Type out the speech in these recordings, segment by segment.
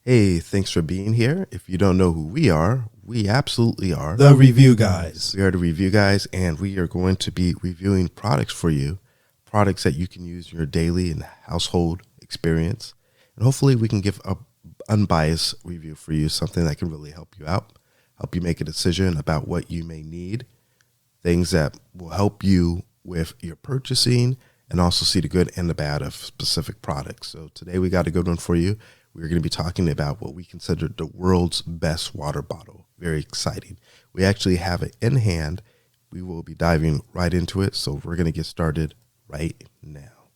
Hey, thanks for being here. If you don't know who we are, we absolutely are The Review Guys. We are the review guys, and we are going to be reviewing products for you, products that you can use in your daily and household experience. And hopefully we can give a unbiased review for you, something that can really help you out, help you make a decision about what you may need, things that will help you with your purchasing, and also see the good and the bad of specific products. So today we got a good one for you. We're going to be talking about what we consider the world's best water bottle. Very exciting. We actually have it in hand. We will be diving right into it. So we're going to get started right now.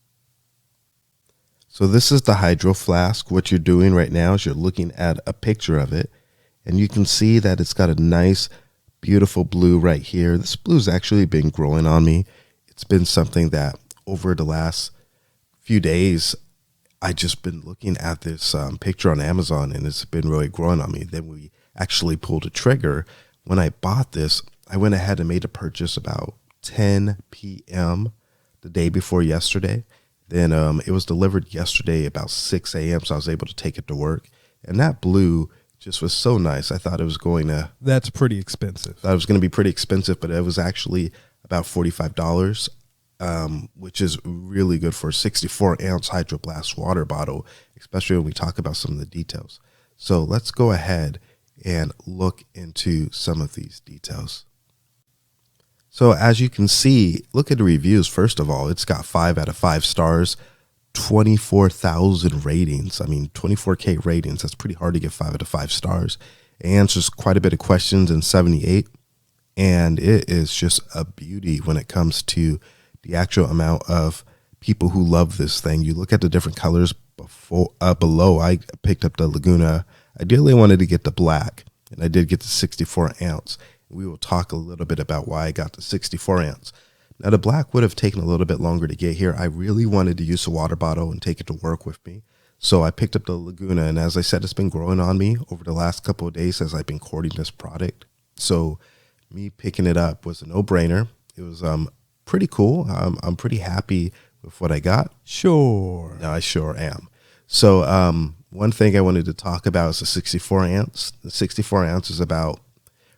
So this is the Hydro Flask. What you're doing right now is you're looking at a picture of it, and you can see that it's got a nice, beautiful blue right here. This blue's actually been growing on me. It's been something that over the last few days, I just been looking at this picture on Amazon, and it's been really growing on me. Then we actually pulled a trigger. When I bought this, I went ahead and made a purchase about 10 p.m. the day before yesterday. Then it was delivered yesterday about 6 a.m., so I was able to take it to work. And that blue just was so nice. I thought it was going to... That's pretty expensive. Thought it was going to be pretty expensive, but it was actually about $45. Which is really good for a 64-ounce Hydro Flask water bottle, especially when we talk about some of the details. So let's go ahead and look into some of these details. So as you can see, look at the reviews. First of all, it's got 5 out of 5 stars, 24,000 ratings. I mean, 24K ratings. That's pretty hard to get 5 out of 5 stars. It answers quite a bit of questions in 78, and it is just a beauty when it comes to the actual amount of people who love this thing. You look at the different colors below. I picked up the Laguna. Ideally, I wanted to get the black, and I did get the 64 ounce. We will talk a little bit about why I got the 64 ounce. Now, the black would have taken a little bit longer to get here. I really wanted to use a water bottle and take it to work with me. So I picked up the Laguna, and as I said, it's been growing on me over the last couple of days as I've been courting this product. So me picking it up was a no-brainer. It was pretty cool. I'm pretty happy with what I got. Sure. No, I sure am. So one thing I wanted to talk about is the 64 ounce. The 64 ounce is about,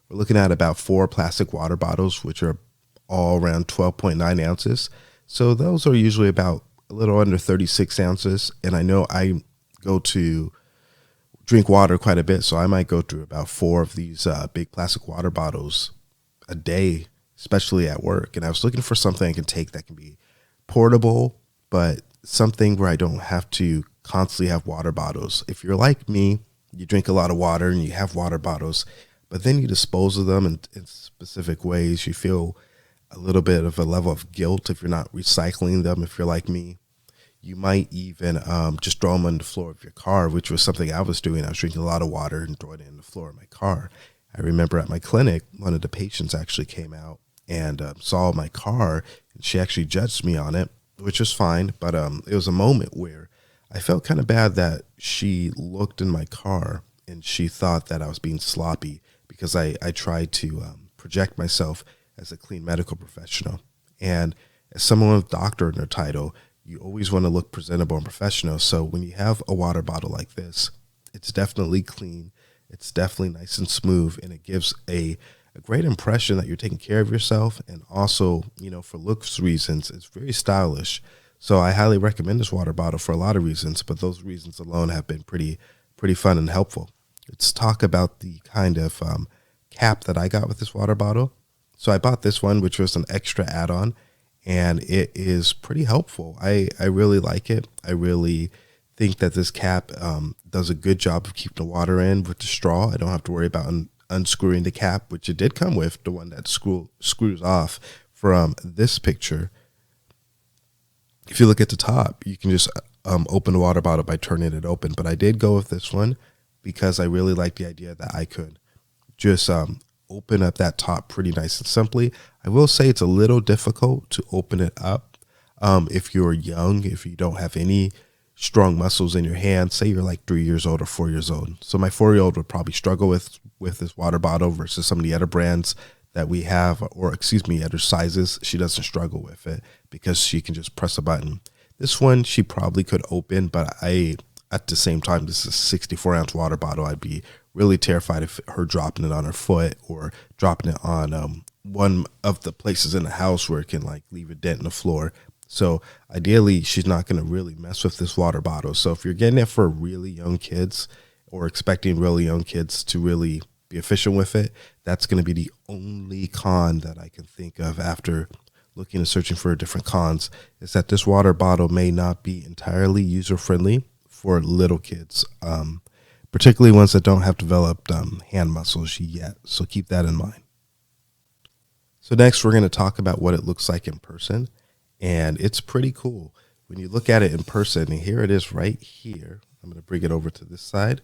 we're looking at about 4 plastic water bottles, which are all around 12.9 ounces. So those are usually about a little under 36 ounces. And I know I go to drink water quite a bit, so I might go through about 4 of these big plastic water bottles a day, especially at work. And I was looking for something I can take that can be portable, but something where I don't have to constantly have water bottles. If you're like me, you drink a lot of water and you have water bottles, but then you dispose of them in specific ways. You feel a little bit of a level of guilt if you're not recycling them. If you're like me, you might even just throw them on the floor of your car, which was something I was doing. I was drinking a lot of water and throwing it in the floor of my car. I remember at my clinic, one of the patients actually came out and saw my car, and she actually judged me on it, which was fine. But it was a moment where I felt kind of bad that she looked in my car and she thought that I was being sloppy because I tried to project myself as a clean medical professional. And as someone with doctor in their title, you always want to look presentable and professional. So when you have a water bottle like this, it's definitely clean. It's definitely nice and smooth, and it gives a great impression that you're taking care of yourself. And also, you know, for looks reasons, it's very stylish. So I highly recommend this water bottle for a lot of reasons, but those reasons alone have been pretty fun and helpful. Let's talk about the kind of cap that I got with this water bottle. So I bought this one, which was an extra add-on, and it is pretty helpful. I really like it. I really think that this cap does a good job of keeping the water in with the straw. I don't have to worry about unscrewing the cap, which it did come with, the one that screws off from this picture. If you look at the top, you can just open the water bottle by turning it open. But I did go with this one because I really like the idea that I could just open up that top pretty nice and simply. I will say it's a little difficult to open it up if you're young, if you don't have any strong muscles in your hand. Say you're like 3 years old or 4 years old. So my 4-year-old would probably struggle with this water bottle versus some of the other brands that we have, or excuse me, other sizes. She doesn't struggle with it because she can just press a button. This one she probably could open, but I at the same time, this is a 64-ounce water bottle. I'd be really terrified of her dropping it on her foot or dropping it on one of the places in the house where it can like leave a dent in the floor. So ideally, she's not going to really mess with this water bottle. So if you're getting it for really young kids or expecting really young kids to really be efficient with it, that's going to be the only con that I can think of after looking and searching for different cons, is that this water bottle may not be entirely user-friendly for little kids, particularly ones that don't have developed hand muscles yet. So keep that in mind. So next, we're going to talk about what it looks like in person. And it's pretty cool. When you look at it in person, and here it is right here. I'm going to bring it over to this side.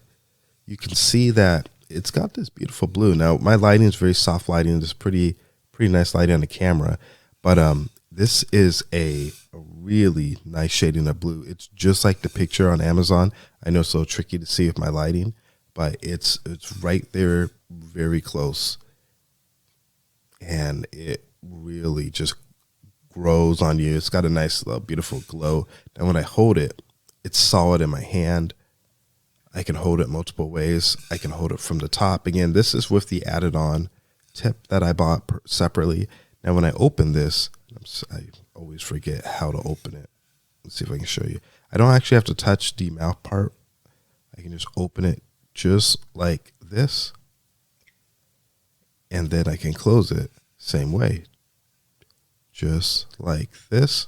You can see that it's got this beautiful blue. Now, my lighting is very soft lighting. It's pretty nice lighting on the camera. But this is a really nice shading of blue. It's just like the picture on Amazon. I know it's a little tricky to see with my lighting, but it's right there, very close. And it really just grows on you. It's got a nice, beautiful glow. And when I hold it, it's solid in my hand. I can hold it multiple ways. I can hold it from the top. Again, this is with the added on tip that I bought separately. Now, when I open this, I always forget how to open it. Let's see if I can show you. I don't actually have to touch the mouth part. I can just open it just like this. And then I can close it same way. Just like this.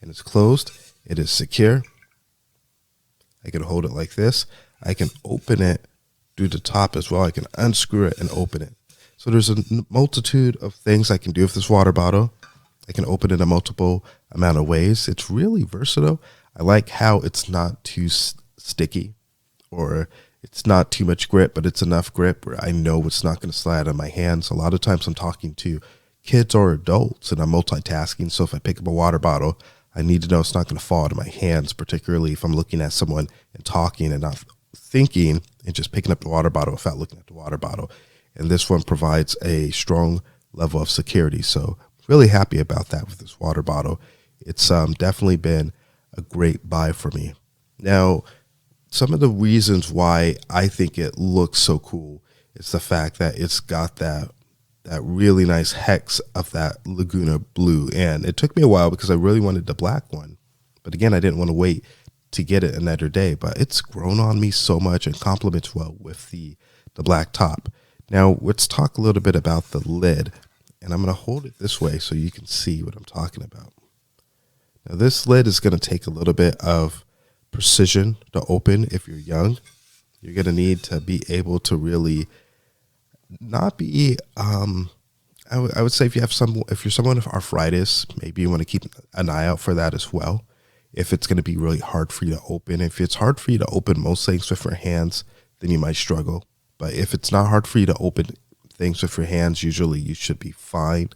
And it's closed. It is secure. I can hold it like this. I can open it through the top as well. I can unscrew it and open it. So there's a multitude of things I can do with this water bottle. I can open it a multiple amount of ways. It's really versatile. I like how it's not too sticky, or it's not too much grip, but it's enough grip where I know it's not going to slide out of my hands. A lot of times I'm talking to kids or adults and I'm multitasking. So if I pick up a water bottle, I need to know it's not going to fall out of my hands, particularly if I'm looking at someone and talking and not thinking and just picking up the water bottle without looking at the water bottle. And this one provides a strong level of security. So really happy about that with this water bottle. It's definitely been a great buy for me. Now, some of the reasons why I think it looks so cool is the fact that it's got that really nice hex of that Laguna blue. And it took me a while because I really wanted the black one. But again, I didn't want to wait to get it another day. But it's grown on me so much and complements well with the black top. Now, let's talk a little bit about the lid. And I'm going to hold it this way so you can see what I'm talking about. Now, this lid is going to take a little bit of precision to open if you're young. You're going to need to be able to really not be, I would say if you're someone with arthritis, maybe you want to keep an eye out for that as well. If it's going to be really hard for you to open. If it's hard for you to open most things with your hands, then you might struggle. But if it's not hard for you to open things with your hands, usually you should be fine.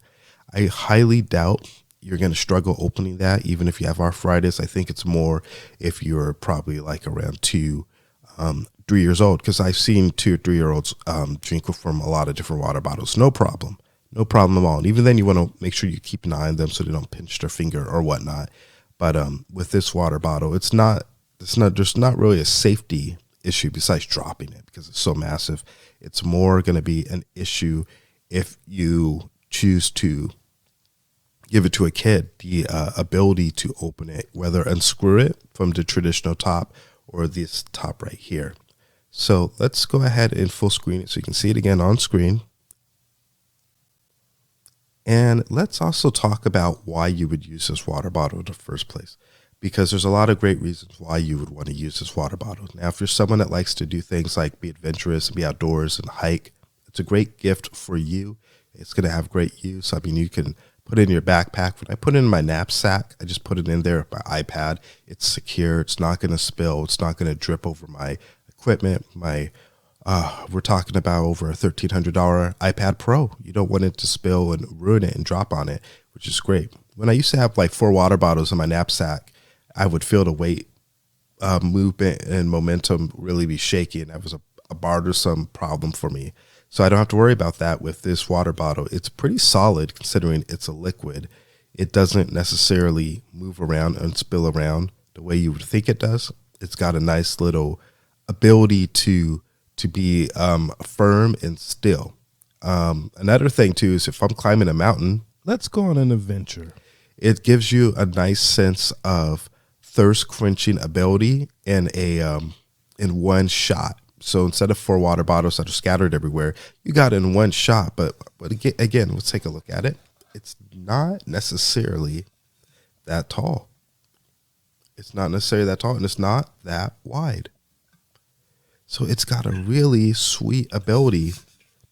I highly doubt you're going to struggle opening that, even if you have arthritis. I think it's more if you're probably like around 3 years old, because I've seen 2 or 3 year olds drink from a lot of different water bottles. No problem at all. And even then, you want to make sure you keep an eye on them so they don't pinch their finger or whatnot. But with this water bottle, there's not really a safety issue besides dropping it because it's so massive. It's more going to be an issue if you choose to give it to a kid, the ability to open it, whether unscrew it from the traditional top or this top right here. So let's go ahead and full screen it so you can see it again on screen. And let's also talk about why you would use this water bottle in the first place, because there's a lot of great reasons why you would want to use this water bottle. Now, if you're someone that likes to do things like be adventurous and be outdoors and hike, it's a great gift for you. It's going to have great use. I mean, you can put it in your backpack. When I put it in my knapsack, I just put it in there with my iPad. It's secure. It's not going to spill. It's not going to drip over my equipment. We're talking about over a $1,300 iPad Pro. You don't want it to spill and ruin it and drop on it, which is great. When I used to have like 4 water bottles in my knapsack, I would feel the weight, movement, and momentum really be shaky, and that was a bothersome problem for me. So I don't have to worry about that with this water bottle. It's pretty solid considering it's a liquid. It doesn't necessarily move around and spill around the way you would think it does. It's got a nice little ability to be firm and still. Another thing too is if I'm climbing a mountain, Let's go on an adventure. it gives you a nice sense of thirst quenching ability in in one shot. So instead of 4 water bottles that are scattered everywhere, you got it in one shot. But again, let's take a look at it. It's not necessarily that tall. It's not necessarily that tall, and it's not that wide. So it's got a really sweet ability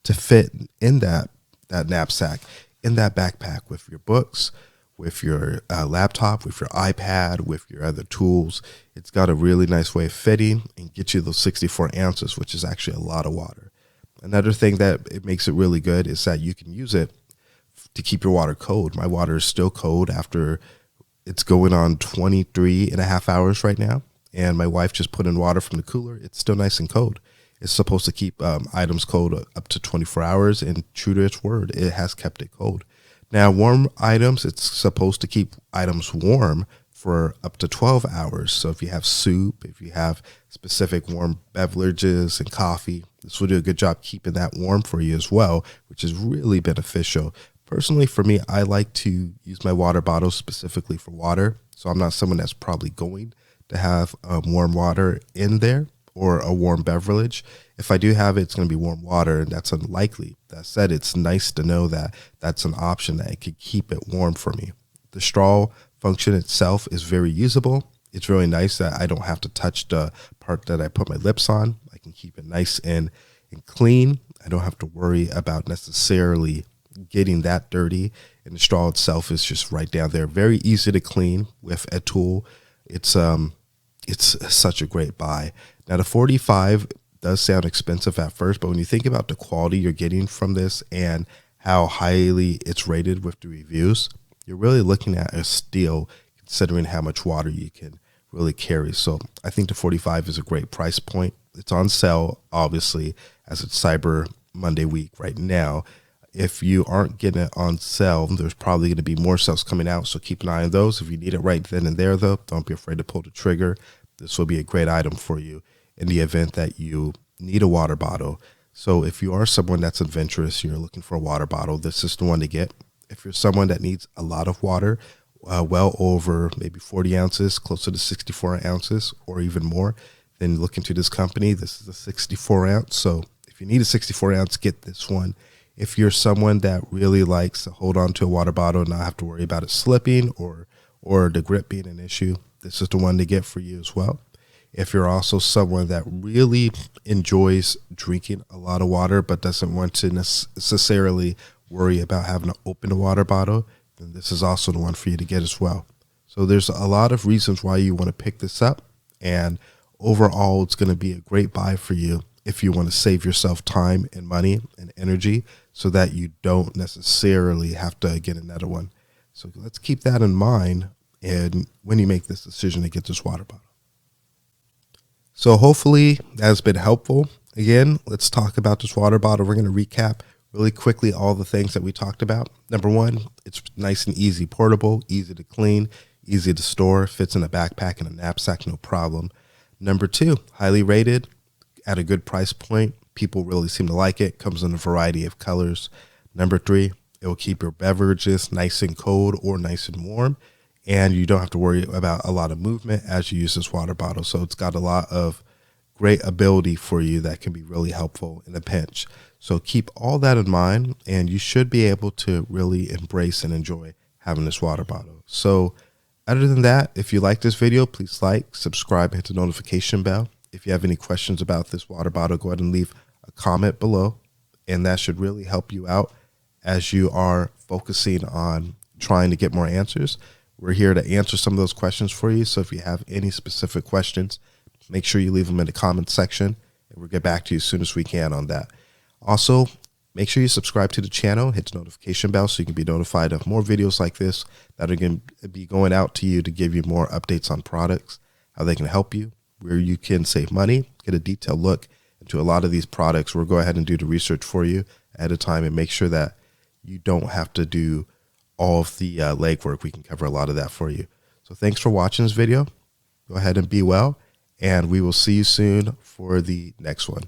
to fit in that knapsack, in that backpack with your books, with your laptop, with your iPad, with your other tools. It's got a really nice way of fitting and get you those 64 ounces, which is actually a lot of water. Another thing that it makes it really good is that you can use it to keep your water cold. My water is still cold after it's going on 23 and a half hours right now. And my wife just put in water from the cooler. It's still nice and cold. It's supposed to keep items cold up to 24 hours, and true to its word, it has kept it cold. Now, warm items, it's supposed to keep items warm for up to 12 hours. So if you have soup, if you have specific warm beverages and coffee, this will do a good job keeping that warm for you as well, which is really beneficial. Personally, for me, I like to use my water bottles specifically for water. So I'm not someone that's probably going to have warm water in there or a warm beverage. If I do have it, it's going to be warm water, and that's unlikely. That said, it's nice to know that that's an option that it could keep it warm for me. The straw function itself is very usable. It's really nice that I don't have to touch the part that I put my lips on. I can keep it nice and clean. I don't have to worry about necessarily getting that dirty, and the straw itself is just right down there. Very easy to clean with a tool. It's such a great buy. Now, the 45 does sound expensive at first, but when you think about the quality you're getting from this and how highly it's rated with the reviews, you're really looking at a steal considering how much water you can really carry. So I think the 45 is a great price point. It's on sale, obviously, as it's Cyber Monday week right now. If you aren't getting it on sale, there's probably going to be more sales coming out, so keep an eye on those. If you need it right then and there, though, don't be afraid to pull the trigger. This will be a great item for you in the event that you need a water bottle. So if you are someone that's adventurous, you're looking for a water bottle, this is the one to get. If you're someone that needs a lot of water, well over maybe 40 ounces, closer to 64 ounces or even more, then look into this company. This is a 64 ounce. So if you need a 64 ounce, get this one. If you're someone that really likes to hold on to a water bottle and not have to worry about it slipping or the grip being an issue, this is the one to get for you as well. If you're also someone that really enjoys drinking a lot of water but doesn't want to necessarily worry about having to open a water bottle, then this is also the one for you to get as well. So there's a lot of reasons why you want to pick this up, and overall it's going to be a great buy for you if you want to save yourself time and money and energy so that you don't necessarily have to get another one. So let's keep that in mind and when you make this decision to get this water bottle. So hopefully that has been helpful. Again, let's talk about this water bottle. We're going to recap really quickly all the things that we talked about. Number one, it's nice and easy, portable, easy to clean, easy to store, fits in a backpack and a knapsack, no problem. Number two, highly rated at a good price point. People really seem to like it. Comes in a variety of colors. Number three, it will keep your beverages nice and cold or nice and warm, and you don't have to worry about a lot of movement as you use this water bottle. So it's got a lot of great ability for you that can be really helpful in a pinch. So keep all that in mind, and you should be able to really embrace and enjoy having this water bottle. So other than that, if you like this video, please like, subscribe, hit the notification bell. If you have any questions about this water bottle, go ahead and leave a comment below, and that should really help you out as you are focusing on trying to get more answers. We're here to answer some of those questions for you. So if you have any specific questions, make sure you leave them in the comment section, and we'll get back to you as soon as we can on that. Also, make sure you subscribe to the channel, hit the notification bell so you can be notified of more videos like this that are going to be going out to you to give you more updates on products, how they can help you, where you can save money, get a detailed look into a lot of these products. We'll go ahead and do the research for you ahead of time and make sure that you don't have to do all of the legwork. We can cover a lot of that for you. So thanks for watching this video. Go ahead and be well, And we will see you soon for the next one.